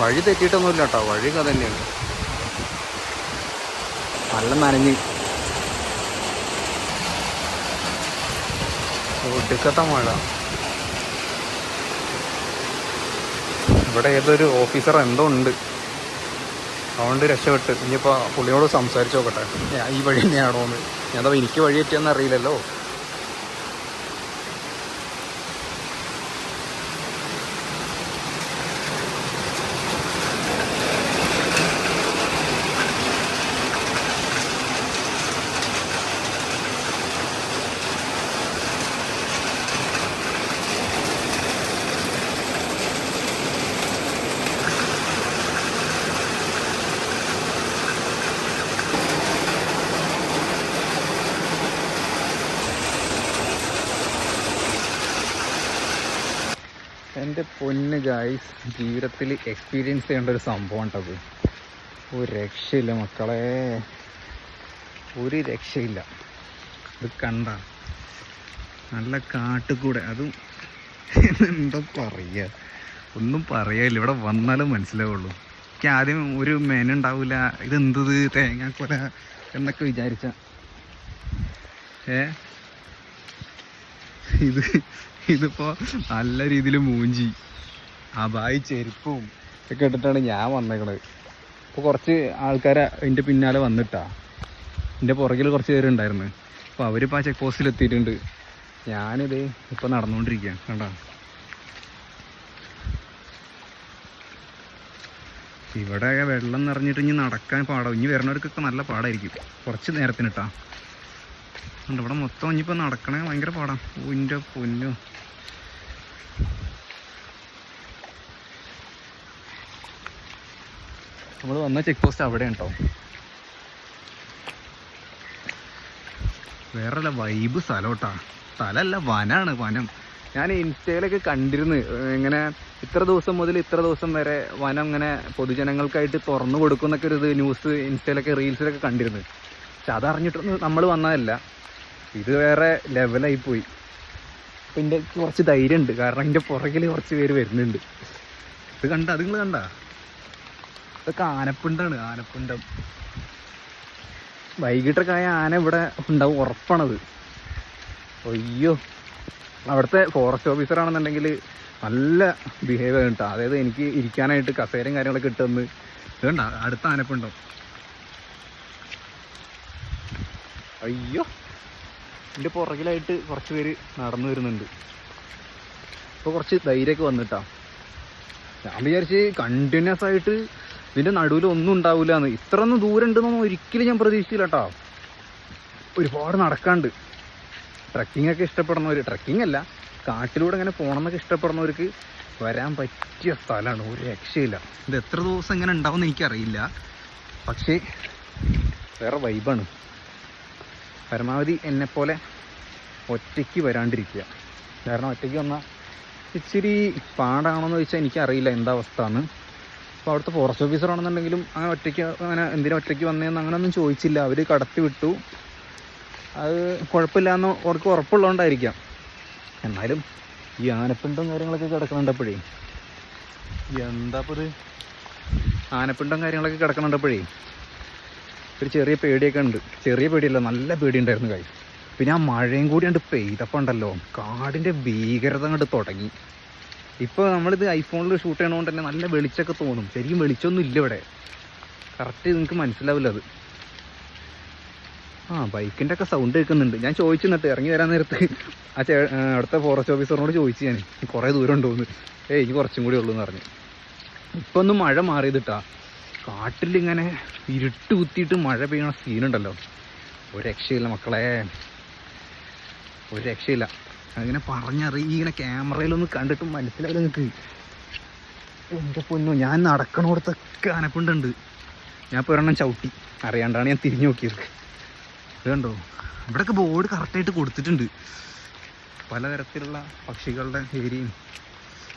വഴി തെറ്റിയിട്ടൊന്നുമില്ല കേട്ടോ, വഴി അത് തന്നെയാണ്. നല്ല നനഞ്ഞ് ഒടുക്കത്തെ മഴ. ഇവിടെ ഏതൊരു ഓഫീസർ എന്തോ ഉണ്ട്, അതുകൊണ്ട് രക്ഷപ്പെട്ട്. ഇനിയിപ്പോൾ പുള്ളിയോട് സംസാരിച്ച് നോക്കട്ടെ, ഈ വഴി തന്നെയാണോ എന്ന്. ഞാൻ എനിക്ക് വഴി തെറ്റിയെന്ന് അറിയില്ലല്ലോ. എൻ്റെ പൊന്ന് ഗായ്സ്, ജീവിതത്തിൽ എക്സ്പീരിയൻസ് ചെയ്യേണ്ട ഒരു സംഭവം ഉണ്ടത്. ഒരു രക്ഷയില്ല മക്കളെ, ഒരു രക്ഷയില്ല. ഇത് കണ്ട നല്ല കാട്ടുകൂടെ, അതും എന്താ പറയുക, ഒന്നും പറയാനില്ല. ഇവിടെ വന്നാലും മനസ്സിലാവുള്ളൂ. എനിക്ക് ആദ്യം ഒരു മെനുണ്ടാവില്ല, ഇതെന്തത് തേങ്ങാക്കൊല എന്നൊക്കെ വിചാരിച്ച ഇതിപ്പോൾ നല്ല രീതിയിൽ മൂഞ്ചി അബായി ചെരുപ്പും ഒക്കെ ഇട്ടിട്ടാണ് ഞാൻ വന്നേക്കണത്. അപ്പോൾ കുറച്ച് ആൾക്കാർ അതിൻ്റെ പിന്നാലെ വന്നിട്ടാ, എൻ്റെ പുറകിൽ കുറച്ച് പേരുണ്ടായിരുന്നു. അപ്പോൾ അവരിപ്പോൾ ആ ചെക്ക് പോസ്റ്റിൽ എത്തിയിട്ടുണ്ട്. ഞാനിത് ഇപ്പോൾ നടന്നുകൊണ്ടിരിക്കുകയാണ്. കണ്ടോ, ഇവിടെ വെള്ളം നിറഞ്ഞിട്ട് ഇനി നടക്കാൻ പാടാവും. ഇനി വരുന്നവർക്കൊക്കെ നല്ല പാടായിരിക്കും കുറച്ച് നേരത്തിനിട്ടാ. ഉണ്ട് ഇവിടെ മൊത്തം ഇനിയിപ്പോൾ നടക്കണേ ഭയങ്കര പാടാം. എൻ്റെ പൊന്നു, നമ്മൾ വന്ന ചെക്ക് പോസ്റ്റ് അവിടെയാണ് കേട്ടോ. വേറെ വൈബ് സ്ഥലം കേട്ടാ. സ്ഥലമല്ല, വനാണ്, വനം. ഞാൻ ഇൻസ്റ്റയിലൊക്കെ കണ്ടിരുന്നു ഇങ്ങനെ ഇത്ര ദിവസം മുതൽ ഇത്ര ദിവസം വരെ വനം ഇങ്ങനെ പൊതുജനങ്ങൾക്കായിട്ട് തുറന്നു കൊടുക്കും എന്നൊക്കെ ഒരു ഇത് ന്യൂസ് ഇൻസ്റ്റയിലൊക്കെ റീൽസിലൊക്കെ കണ്ടിരുന്നു. പക്ഷെ അതറിഞ്ഞിട്ടൊന്നും നമ്മൾ വന്നതല്ല. ഇത് വേറെ ലെവലായിപ്പോയി. അപ്പം എൻ്റെ കുറച്ച് ധൈര്യമുണ്ട്, കാരണം എൻ്റെ പുറകിൽ കുറച്ച് പേര് വരുന്നുണ്ട്. ഇത് കണ്ട, അത് നിങ്ങൾ കണ്ട, ഇതൊക്കെ ആനപ്പിണ്ടാണ്, ആനപ്പിണ്ടം. വൈകിട്ടൊക്കെ ആയ ആന ഇവിടെ ഉണ്ടാവും, ഉറപ്പാണത്. അയ്യോ, അവിടുത്തെ ഫോറസ്റ്റ് ഓഫീസറാണെന്നുണ്ടെങ്കിൽ നല്ല ബിഹേവിയർ കേട്ടോ. അതായത് എനിക്ക് ഇരിക്കാനായിട്ട് കസേരയും കാര്യങ്ങളൊക്കെ ഇട്ടെന്ന്. ഇതുണ്ട അടുത്ത ആനപ്പിണ്ടം. അയ്യോ, എൻ്റെ പുറകിലായിട്ട് കുറച്ച് പേര് നടന്നു വരുന്നുണ്ട്. ഇപ്പോൾ കുറച്ച് ധൈര്യമൊക്കെ വന്നിട്ടാ. ഞാൻ വിചാരിച്ച് കണ്ടിന്യൂസ് ആയിട്ട് ഇതിൻ്റെ നടുവിൽ ഒന്നും ഉണ്ടാവില്ല എന്ന്. ഇത്രയൊന്നും ദൂരം ഉണ്ടെന്നൊന്നും ഒരിക്കലും ഞാൻ പ്രതീക്ഷിച്ചില്ല കേട്ടോ. ഒരുപാട് നടക്കാണ്ട്. ട്രക്കിംഗ് ഒക്കെ ഇഷ്ടപ്പെടുന്നവർ, ട്രക്കിംഗ് അല്ല കാട്ടിലൂടെ ഇങ്ങനെ പോകണം എന്നൊക്കെ ഇഷ്ടപ്പെടുന്നവർക്ക് വരാൻ പറ്റിയ സ്ഥലമാണ്. ഒരു രക്ഷയില്ല. ഇത് എത്ര ദിവസം ഇങ്ങനെ ഉണ്ടാവുമെന്ന് എനിക്കറിയില്ല, പക്ഷേ വേറെ വൈബാണ്. പരമാവധി എന്നെപ്പോലെ ഒറ്റയ്ക്ക് വരാണ്ടിരിക്കുക. കാരണം ഒറ്റയ്ക്ക് വന്നാൽ ഇച്ചിരി പാടാണെന്ന് ചോദിച്ചാൽ എനിക്കറിയില്ല എന്താ അവസ്ഥ എന്ന്. അപ്പോൾ അവിടുത്തെ ഫോറസ്റ്റ് ഓഫീസറാണെന്നുണ്ടെങ്കിലും അങ്ങനെ ഒറ്റയ്ക്ക് അങ്ങനെ എന്തിനാ ഒറ്റയ്ക്ക് വന്നതെന്ന് അങ്ങനെയൊന്നും ചോദിച്ചില്ല. അവർ കടത്തി വിട്ടു. അത് കുഴപ്പമില്ലയെന്ന് അവർക്ക് ഉറപ്പുള്ളതുകൊണ്ടായിരിക്കാം. എന്നാലും ഈ ആനപ്പിണ്ടം കാര്യങ്ങളൊക്കെ കിടക്കണുണ്ടപ്പോഴേ, എന്താപ്പോൾ ഇത് ആനപ്പിണ്ടം കാര്യങ്ങളൊക്കെ കിടക്കണുണ്ടപ്പോഴേ ഒരു ചെറിയ പേടിയൊക്കെ ഉണ്ട്. ചെറിയ പേടിയല്ല, നല്ല പേടിയുണ്ടായിരുന്നു കാര്യം. പിന്നെ ആ മഴയും കൂടി കണ്ട് പെയ്തപ്പോൾ ഉണ്ടല്ലോ, കാടിൻ്റെ ഭീകരത കണ്ട് തുടങ്ങി. ഇപ്പോൾ നമ്മളിത് ഐഫോണിൽ ഷൂട്ട് ചെയ്യണതുകൊണ്ട് തന്നെ നല്ല വെളിച്ചമൊക്കെ തോന്നും. ശരിക്കും വെളിച്ചമൊന്നും ഇല്ല ഇവിടെ, കറക്റ്റ് നിങ്ങൾക്ക് മനസ്സിലാവില്ല അത്. ബൈക്കിൻ്റെ ഒക്കെ സൗണ്ട് കേൾക്കുന്നുണ്ട്. ഞാൻ ചോദിച്ചു എന്നിട്ട് ഇറങ്ങി വരാൻ നേരത്ത് ആ അടുത്ത ഫോറസ്റ്റ് ഓഫീസറിനോട് ചോദിച്ചു ഞാൻ, കുറേ ദൂരം ഉണ്ടോയെന്ന്. എനിക്ക് കുറച്ചും കൂടി ഉള്ളൂ എന്ന് പറഞ്ഞു. ഇപ്പം ഒന്ന് മഴ മാറിയതിട്ടാ. കാട്ടിലിങ്ങനെ ഇരുട്ട് കുത്തിയിട്ട് മഴ പെയ്യണ സീനുണ്ടല്ലോ, ഒരു രക്ഷയില്ല മക്കളെ, ഒരു രക്ഷയില്ല. അതിങ്ങനെ ഇങ്ങനെ ക്യാമറയിലൊന്നും കണ്ടിട്ട് മനസ്സിലാവില്ല നിങ്ങൾക്ക്. എൻ്റെ പൊന്നോ, ഞാൻ നടക്കണോടത്തൊക്കെ ആനപ്പിണ്ടുണ്ട്. ഞാൻ ഇപ്പോൾ ഒരെണ്ണം ചവിട്ടി അറിയാണ്ടാണ് ഞാൻ തിരിഞ്ഞു നോക്കിയത്. ഇത് കണ്ടോ, ഇവിടെയൊക്കെ ബോർഡ് കറക്റ്റായിട്ട് കൊടുത്തിട്ടുണ്ട്, പലതരത്തിലുള്ള പക്ഷികളുടെ ഏരിയയും.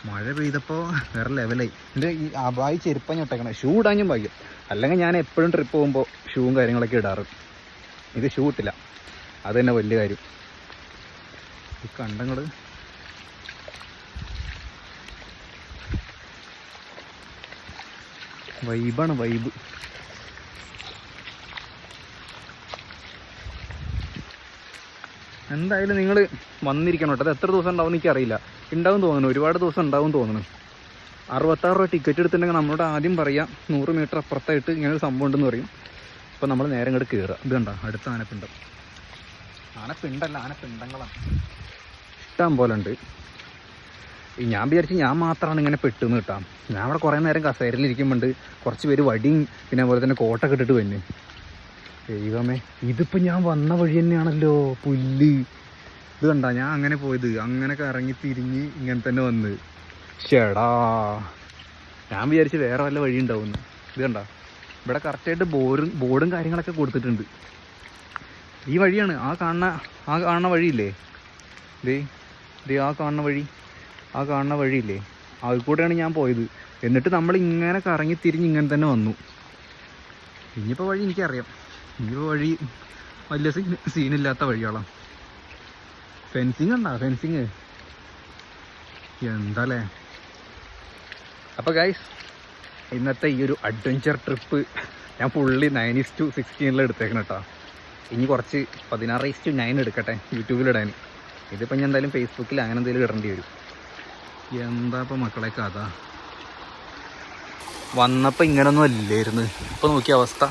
മഴ പെയ്തപ്പോൾ വേറെ ലെവലായി. എൻ്റെ ഈ അബായി ചെരുപ്പം ഞൊട്ടേക്കണേ, ഷൂ ഇടാനും ഭാഗ്യം. അല്ലെങ്കിൽ ഞാൻ എപ്പോഴും ട്രിപ്പ് പോകുമ്പോൾ ഷൂവും കാര്യങ്ങളൊക്കെ ഇടാറ്. ഇത് ഷൂ ഇട്ടില്ല, അത് തന്നെ വലിയ കാര്യം. ഈ കണ്ടങ്ങൾ വൈബാണ്, വൈബ്. എന്തായാലും നിങ്ങൾ വന്നിരിക്കണം കേട്ടോ. അത് എത്ര ദിവസം ഉണ്ടാവും എനിക്കറിയില്ല, ഉണ്ടാവും തോന്നുന്നു, ഒരുപാട് ദിവസം ഉണ്ടാവും തോന്നുന്നു. 66 രൂപ ടിക്കറ്റ് എടുത്തിട്ടുണ്ടെങ്കിൽ നമ്മളോട് ആദ്യം പറയാം 100 മീറ്റർ അപ്പുറത്തായിട്ട് ഇങ്ങനെ ഒരു സംഭവം ഉണ്ടെന്ന് പറയും. അപ്പോൾ നമ്മൾ നേരെ ഇങ്ങോട്ട് കയറുക. ഇത് കണ്ടോ, അടുത്ത ആനപ്പിണ്ടം. ആനപ്പിണ്ടല്ല, ആനപ്പിണ്ടങ്ങളാണ് ഇഷ്ടം പോലെ ഉണ്ട്. ഞാൻ വിചാരിച്ച് ഞാൻ മാത്രമാണ് ഇങ്ങനെ പെട്ടെന്ന് കിട്ടാം. ഞാൻ അവിടെ കുറേ നേരം കസേരയിലിരിക്കുമ്പോണ്ട് കുറച്ച് പേര് വടിയും പിന്നെ അതുപോലെ തന്നെ കോട്ടൊക്കെ ഇട്ടിട്ട് വന്നെ. ദൈവമേ, ഇതിപ്പോൾ ഞാൻ വന്ന വഴി തന്നെയാണല്ലോ, പുല്ല്. ഇത് കണ്ടാ, ഞാൻ അങ്ങനെ പോയത്, അങ്ങനെ കറങ്ങി തിരിഞ്ഞ് ഇങ്ങനെ തന്നെ വന്ന്. ചേടാ, ഞാൻ വിചാരിച്ച് വേറെ വല്ല വഴി ഉണ്ടാവുമെന്ന്. ഇത് കണ്ടാ, ഇവിടെ കറക്റ്റായിട്ട് ബോർഡും കാര്യങ്ങളൊക്കെ കൊടുത്തിട്ടുണ്ട്. ഈ വഴിയാണ്, ആ കാണുന്ന വഴിയില്ലേ, ദേ ആ കാണുന്ന വഴിയില്ലേ, അതിൽ കൂടെയാണ് ഞാൻ പോയത്. എന്നിട്ട് നമ്മൾ ഇങ്ങനെ കറങ്ങി തിരിഞ്ഞ് ഇങ്ങനെ തന്നെ വന്നു. ഇനിയിപ്പോൾ വഴി എനിക്കറിയാം. ഇനിയിപ്പോൾ വഴി വലിയ സീനില്ലാത്ത വഴിയോളം. ഫെൻസിങ് ഉണ്ടോ? ഫെൻസിങ് എന്താല്ലേ. അപ്പോൾ ഗൈസ്, ഇന്നത്തെ ഈ ഒരു അഡ്വഞ്ചർ ട്രിപ്പ് ഞാൻ ഫുള്ളി 9:16 എടുത്തേക്കണം കേട്ടോ. ഇനി കുറച്ച് 16:9 എടുക്കട്ടെ യൂട്യൂബിലിടാൻ. ഇതിപ്പോൾ ഞാൻ എന്തായാലും ഫേസ്ബുക്കിൽ അങ്ങനെ എന്തെങ്കിലും ഇടേണ്ടി വരും. എന്താ ഇപ്പോൾ മക്കളെ കഥ. വന്നപ്പോൾ ഇങ്ങനൊന്നും അല്ലായിരുന്നു, ഇപ്പോൾ നോക്കിയ അവസ്ഥ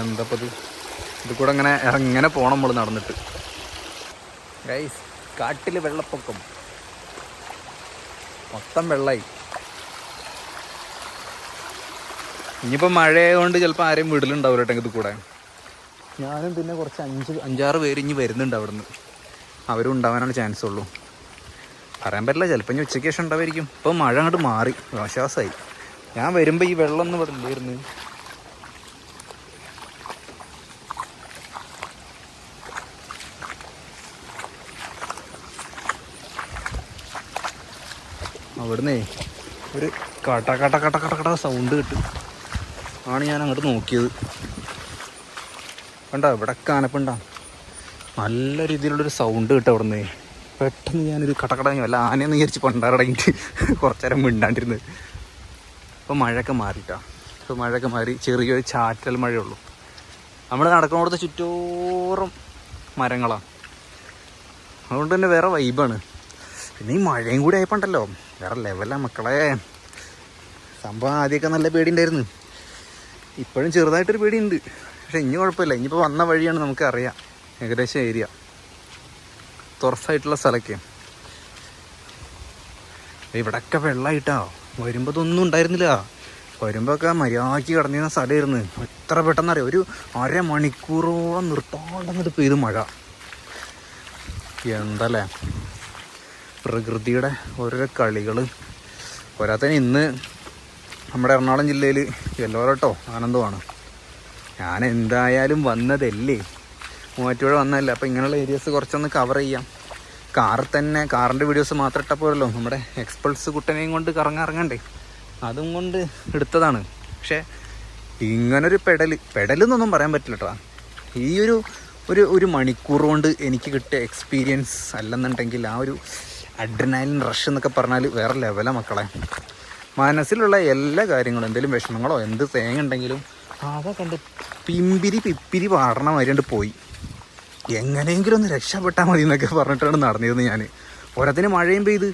എന്താപ്പോൾ ഇത് കൂടെ ഇങ്ങനെ പോകണം നമ്മൾ നടന്നിട്ട്. ഗൈസ്, കാട്ടിൽ വെള്ളപ്പൊക്കം, മൊത്തം വെള്ളമായി. ഇനിയിപ്പോൾ മഴയായതുകൊണ്ട് ചിലപ്പോൾ ആരെയും വീട്ടിലുണ്ടാവില്ല കേട്ടോ ഇത് കൂടെ. ഞാനും പിന്നെ കുറച്ച് 5-6 പേര് ഇനി വരുന്നുണ്ട് അവിടെ നിന്ന്. അവരും ഉണ്ടാവാനാണ് ചാൻസ് ഉള്ളൂ, പറയാൻ പറ്റില്ല. ചിലപ്പോൾ ഇനി ഉച്ചയ്ക്ക് ശേഷം ഉണ്ടാവായിരിക്കും. ഇപ്പോൾ മഴ അങ്ങോട്ട് മാറി, ആശ്വാസമായി. ഞാൻ വരുമ്പോൾ ഈ വെള്ളമൊന്നും ഇവിടെ ഇല്ലായിരുന്നു. അവിടുന്ന് ഒരു കട്ട സൗണ്ട് കിട്ടും. ആണ് ഞാൻ അങ്ങോട്ട് നോക്കിയത്. കണ്ടോ, ഇവിടെ കാനപ്പുണ്ടാ നല്ല രീതിയിലുള്ളൊരു സൗണ്ട് കിട്ടും അവിടുന്ന്. പെട്ടെന്ന് ഞാനൊരു വല്ല ആനയെന്ന് വിചാരിച്ച് പണ്ടാറടങ്ങിയിട്ട് കുറച്ച് നേരം മിണ്ടാണ്ടിരുന്നത്. ഇപ്പോൾ മഴയൊക്കെ മാറിയിട്ടാ. ഇപ്പോൾ മഴയൊക്കെ മാറി ചെറിയൊരു ചാറ്റൽ മഴയുള്ളൂ. നമ്മൾ നടക്കുന്നിടത്ത് ചുറ്റോറും മരങ്ങളാണ്, അതുകൊണ്ട് തന്നെ വേറെ വൈബാണ്. പിന്നെ ഈ മഴയും കൂടി ആയപ്പോണ്ടല്ലോ വേറെ ലെവലാ മക്കളെ. സംഭവം ആദ്യമൊക്കെ നല്ല പേടിയുണ്ടായിരുന്നു, ഇപ്പോഴും ചെറുതായിട്ടൊരു പേടിയുണ്ട്. പക്ഷെ ഇനി കുഴപ്പമില്ല. ഇനിയിപ്പോൾ വന്ന വഴിയാണ് നമുക്കറിയാം ഏകദേശം ഏരിയ. തുറസായിട്ടുള്ള സ്ഥലമൊക്കെ ഇവിടെയൊക്കെ വെള്ളമായിട്ടാ. വരുമ്പോൾ ഇതൊന്നും ഉണ്ടായിരുന്നില്ല. വരുമ്പോഴൊക്കെ മര്യാദയ്ക്ക് കിടന്നിരുന്ന സ്ഥലമായിരുന്നു. എത്ര പെട്ടെന്നറിയാം, ഒരു 1/2 മണിക്കൂറോളം നിർത്താണ്ടെന്നിട്ട് പെയ്ത് മഴ. എന്തല്ലേ പ്രകൃതിയുടെ ഓരോരോ കളികൾ. പോരാത്തതിന് ഇന്ന് നമ്മുടെ എറണാകുളം ജില്ലയിൽ യെല്ലോ അലർട്ടോ ആനന്ദമാണ്. ഞാൻ എന്തായാലും വന്നതല്ലേ, മൂവാറ്റുപുഴ വന്നതല്ലേ. അപ്പോൾ ഇങ്ങനെയുള്ള ഏരിയാസ് കുറച്ചൊന്ന് കവർ ചെയ്യാം. കാറിൻ്റെ വീഡിയോസ് മാത്രം ഇട്ടാൽ പോരല്ലോ, നമ്മുടെ എക്സ്പൾസ് കുട്ടനെയും കൊണ്ട് കറങ്ങണ്ടേ, അതും കൊണ്ട് എടുത്തതാണ്. പക്ഷേ ഇങ്ങനൊരു പെടലെന്നൊന്നും പറയാൻ പറ്റില്ല കേട്ടോ. ഈ ഒരു മണിക്കൂർ കൊണ്ട് എനിക്ക് കിട്ടിയ എക്സ്പീരിയൻസ് അല്ലെന്നുണ്ടെങ്കിൽ ആ ഒരു അഡ്രിനാലിൻ റഷ് എന്നൊക്കെ പറഞ്ഞാൽ വേറെ ലെവലാണ് മക്കളെ. മനസ്സിലുള്ള എല്ലാ കാര്യങ്ങളും, എന്തെങ്കിലും വിഷമങ്ങളോ എന്ത് തേങ്ങ ഉണ്ടെങ്കിലും അതൊക്കെ കണ്ട് പിപ്പിരി പാടണ മാതിരി പോയി. എങ്ങനെയെങ്കിലും ഒന്ന് രക്ഷപ്പെട്ടാൽ മതി എന്നൊക്കെ പറഞ്ഞിട്ടാണ് നടന്നിരുന്നത് ഞാൻ. ഓരോത്തിന് മഴയും പെയ്ത്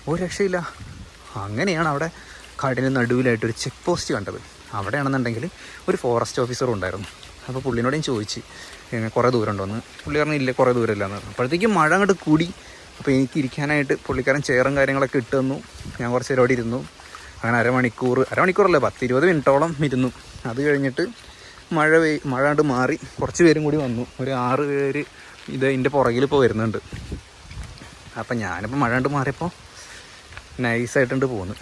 ഒരു രക്ഷയില്ല. അങ്ങനെയാണ് അവിടെ കാടിന് നടുവിലായിട്ടൊരു ചെക്ക് പോസ്റ്റ് കണ്ടത്. അവിടെയാണെന്നുണ്ടെങ്കിൽ ഒരു ഫോറസ്റ്റ് ഓഫീസറും ഉണ്ടായിരുന്നു. അപ്പോൾ പുള്ളിനോടും ചോദിച്ച് കുറേ ദൂരം ഉണ്ടോയെന്ന്. പുള്ളി പറഞ്ഞു ഇല്ല, കുറേ ദൂരമില്ലാന്ന് പറഞ്ഞു. അപ്പോഴത്തേക്കും മഴ അങ്ങോട്ട് കൂടി. അപ്പോൾ എനിക്ക് ഇരിക്കാനായിട്ട് പുള്ളിക്കാരൻ ചെയറും കാര്യങ്ങളൊക്കെ ഇട്ട് തന്നു. ഞാൻ കുറച്ച് നേരം അവിടെ ഇരുന്നു. അങ്ങനെ അരമണിക്കൂറല്ല 10-20 മിനിറ്റോളം ഇരുന്നു. അത് കഴിഞ്ഞിട്ട് മഴ അങ്ങോട്ട് മാറി. കുറച്ച് പേരും കൂടി വന്നു, ഒരു 6 പേര് ഇതിൻ്റെ പുറകിൽ ഇപ്പോൾ വരുന്നുണ്ട്. അപ്പം ഞാനിപ്പോൾ മഴ അങ്ങോട്ട് മാറിയപ്പോൾ നൈസായിട്ടുണ്ട് പോകുന്നു.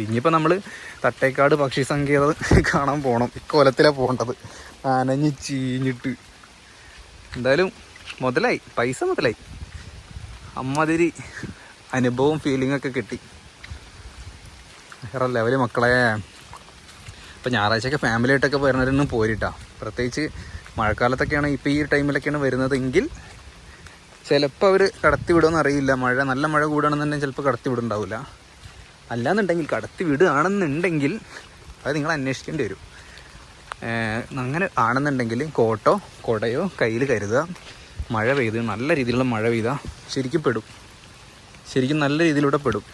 ഇനിയിപ്പോൾ നമ്മൾ തട്ടേക്കാട് പക്ഷി സങ്കേതം കാണാൻ പോകണം. ഇക്കൊലത്തിലാണ് പോകേണ്ടത്, അനഞ്ഞ് ചീഞ്ഞിട്ട്. എന്തായാലും മുതലായി, പൈസ മുതലായി. അമ്മാതിരി അനുഭവവും ഫീലിങ്ങൊക്കെ കിട്ടി. വേറെ ലെവല് മക്കളെ. ഇപ്പോൾ ഞായറാഴ്ചയൊക്കെ ഫാമിലിയായിട്ടൊക്കെ വരുന്നവരൊന്നും പോരിട്ടാ. പ്രത്യേകിച്ച് മഴക്കാലത്തൊക്കെയാണ്, ഇപ്പോൾ ഈ ടൈമിലൊക്കെയാണ് വരുന്നതെങ്കിൽ ചിലപ്പോൾ അവർ കടത്തി വിടുമെന്ന് അറിയില്ല. നല്ല മഴ കൂടുകയാണെന്നുണ്ടെങ്കിൽ ചിലപ്പോൾ കടത്തി വിടുന്നുണ്ടാവില്ല. അല്ലാന്നുണ്ടെങ്കിൽ കടത്തി വിടുകയാണെന്നുണ്ടെങ്കിൽ അത് നിങ്ങൾ അന്വേഷിക്കേണ്ടി വരും. അങ്ങനെ ആണെന്നുണ്ടെങ്കിൽ കോട്ടോ കുടയോ കയ്യിൽ കരുതുക. മഴ പെയ്ത് നല്ല രീതിയിലുള്ള മഴ പെയ്താൽ ശരിക്കും നല്ല രീതിയിലൂടെ പെടും.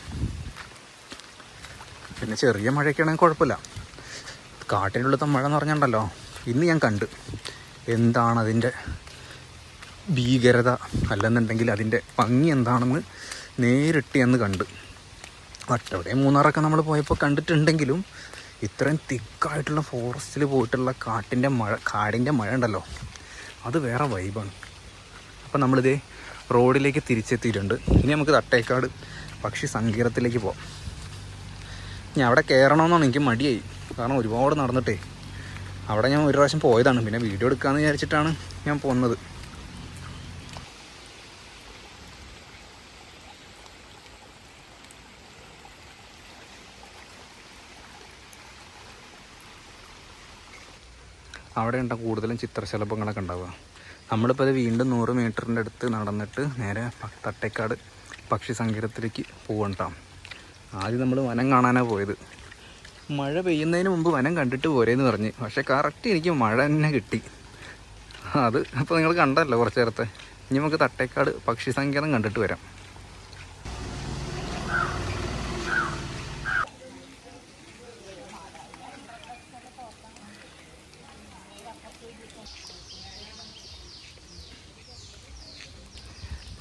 പിന്നെ ചെറിയ മഴയൊക്കെ ആണെങ്കിൽ കുഴപ്പമില്ല. കാട്ടിനുള്ളത്തെ മഴ എന്ന് പറഞ്ഞിട്ടുണ്ടല്ലോ, ഇന്ന് ഞാൻ കണ്ട് എന്താണ് അതിൻ്റെ ഭീകരത, അല്ലെന്നുണ്ടെങ്കിൽ അതിൻ്റെ ഭംഗി എന്താണെന്ന് നേരിട്ട് എന്ന് കണ്ട്. വട്ടവിടെ മൂന്നാറൊക്കെ നമ്മൾ പോയപ്പോൾ കണ്ടിട്ടുണ്ടെങ്കിലും ഇത്രയും തിക്കായിട്ടുള്ള ഫോറസ്റ്റിൽ പോയിട്ടുള്ള കാടിൻ്റെ മഴ ഉണ്ടല്ലോ, അത് വേറെ വൈബാണ്. അപ്പം നമ്മളിതേ റോഡിലേക്ക് തിരിച്ചെത്തിയിട്ടുണ്ട്. ഇനി നമുക്ക് തട്ടേക്കാട് പക്ഷി സങ്കേതത്തിലേക്ക് പോകാം. ഇനി അവിടെ കയറണമെന്നാണ് എനിക്ക് മടിയായി, കാരണം ഒരുപാട് നടന്നിട്ടേ. അവിടെ ഞാൻ ഒരു പ്രാവശ്യം പോയതാണ്, പിന്നെ വീഡിയോ എടുക്കാമെന്ന് വിചാരിച്ചിട്ടാണ് ഞാൻ പോകുന്നത്. അവിടെ ഉണ്ടാകും കൂടുതലും ചിത്രശലഭങ്ങളൊക്കെ ഉണ്ടാവുക. നമ്മളിപ്പോൾ അത് വീണ്ടും 100 മീറ്ററിൻ്റെ അടുത്ത് നടന്നിട്ട് നേരെ തട്ടേക്കാട് പക്ഷി സങ്കേതത്തിലേക്ക് പോകണ്ടാം. ആദ്യം നമ്മൾ വനം കാണാനാണ് പോയത്. മഴ പെയ്യുന്നതിന് മുമ്പ് വനം കണ്ടിട്ട് പോരേന്ന് പറഞ്ഞ്, പക്ഷേ കറക്റ്റ് എനിക്ക് മഴ തന്നെ കിട്ടി. അത് അപ്പോൾ നിങ്ങൾ കണ്ടല്ലോ കുറച്ച് നേരത്തെ. ഇനി നമുക്ക് തട്ടേക്കാട് പക്ഷി സങ്കേതം കണ്ടിട്ട് വരാം.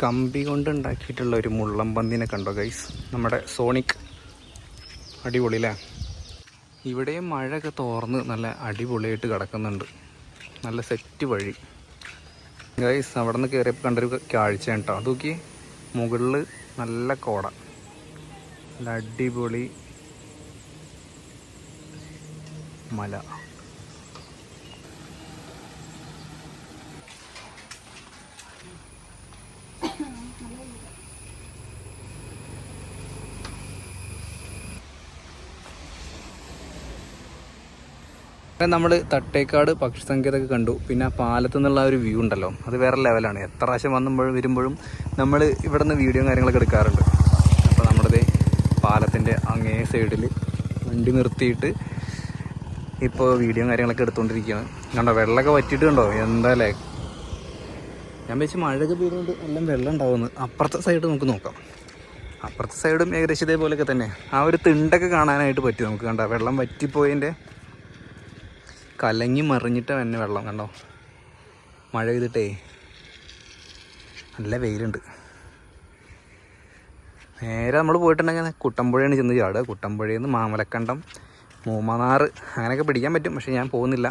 കമ്പി കൊണ്ട് ഉണ്ടാക്കിയിട്ടുള്ള ഒരു മുള്ളംപന്തിനെ കണ്ടോ ഗൈസ്? നമ്മുടെ സോണിക്. അടിപൊളി അല്ലേ? ഇവിടെയും മഴയൊക്കെ തോർന്ന് നല്ല അടിപൊളിയായിട്ട് കിടക്കുന്നുണ്ട്. നല്ല സെറ്റ് വഴി ഗൈസ്. അവിടെ നിന്ന് കയറിയപ്പോൾ കണ്ടൊരു കാഴ്ചയാണ് കേട്ടോ. അത് നോക്കി, മുകളിൽ നല്ല കോട, നല്ല അടിപൊളി മല. നമ്മൾ തട്ടേക്കാട് പക്ഷി സങ്കേതമൊക്കെ കണ്ടു. പിന്നെ ആ പാലത്തു നിന്നുള്ള ഒരു വ്യൂ ഉണ്ടല്ലോ, അത് വേറെ ലെവലാണ്. എത്ര പ്രാവശ്യം വരുമ്പോഴും നമ്മൾ ഇവിടെ നിന്ന് വീഡിയോ കാര്യങ്ങളൊക്കെ എടുക്കാറുണ്ട്. അപ്പോൾ നമ്മുടെ പാലത്തിൻ്റെ അങ്ങേ സൈഡിൽ വണ്ടി നിർത്തിയിട്ട് ഇപ്പോൾ വീഡിയോ കാര്യങ്ങളൊക്കെ എടുത്തുകൊണ്ടിരിക്കുകയാണ്. കണ്ടോ വെള്ളമൊക്കെ വറ്റിയിട്ട് കണ്ടോ? എന്താല്ലേ, ഞാൻ വെച്ച് മഴയൊക്കെ പെയ്തുകൊണ്ട് എല്ലാം വെള്ളം ഉണ്ടാവുമെന്ന്. അപ്പുറത്തെ സൈഡ് നമുക്ക് നോക്കാം. അപ്പുറത്തെ സൈഡും ഏകദേശം ഇതേപോലെയൊക്കെ തന്നെ. ആ ഒരു തിണ്ടൊക്കെ കാണാനായിട്ട് പറ്റും നമുക്ക്. കണ്ടോ വെള്ളം വറ്റിപ്പോയതിൻ്റെ കലങ്ങി മറിഞ്ഞിട്ട് തന്നെ വെള്ളം കണ്ടോ. മഴ പെയ്തിട്ടേ നല്ല വെയിലുണ്ട്. നേരെ നമ്മൾ പോയിട്ടുണ്ടെങ്കിൽ കുട്ടമ്പുഴയാണ് ചെന്ന് ചാടുക. കുട്ടമ്പുഴയിൽ നിന്ന് മാമലക്കണ്ടം, മൂന്നാർ അങ്ങനെയൊക്കെ പിടിക്കാൻ പറ്റും. പക്ഷെ ഞാൻ പോകുന്നില്ല.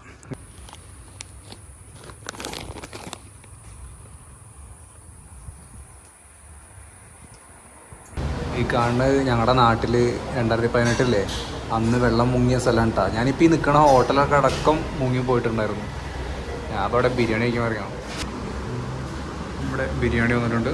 ഈ കാണുന്നത് ഞങ്ങളുടെ നാട്ടിൽ 2018 അന്ന് വെള്ളം മുങ്ങിയ സ്ഥലമാണ് കേട്ടോ. ഞാനിപ്പോൾ ഈ നിൽക്കണ ഹോട്ടലൊക്കെ അടക്കം മുങ്ങി പോയിട്ടുണ്ടായിരുന്നു. ഞാൻ അപ്പോൾ അവിടെ ബിരിയാണി കഴിക്കാൻ അറിയാം. ഇവിടെ ബിരിയാണി വന്നിട്ടുണ്ട്.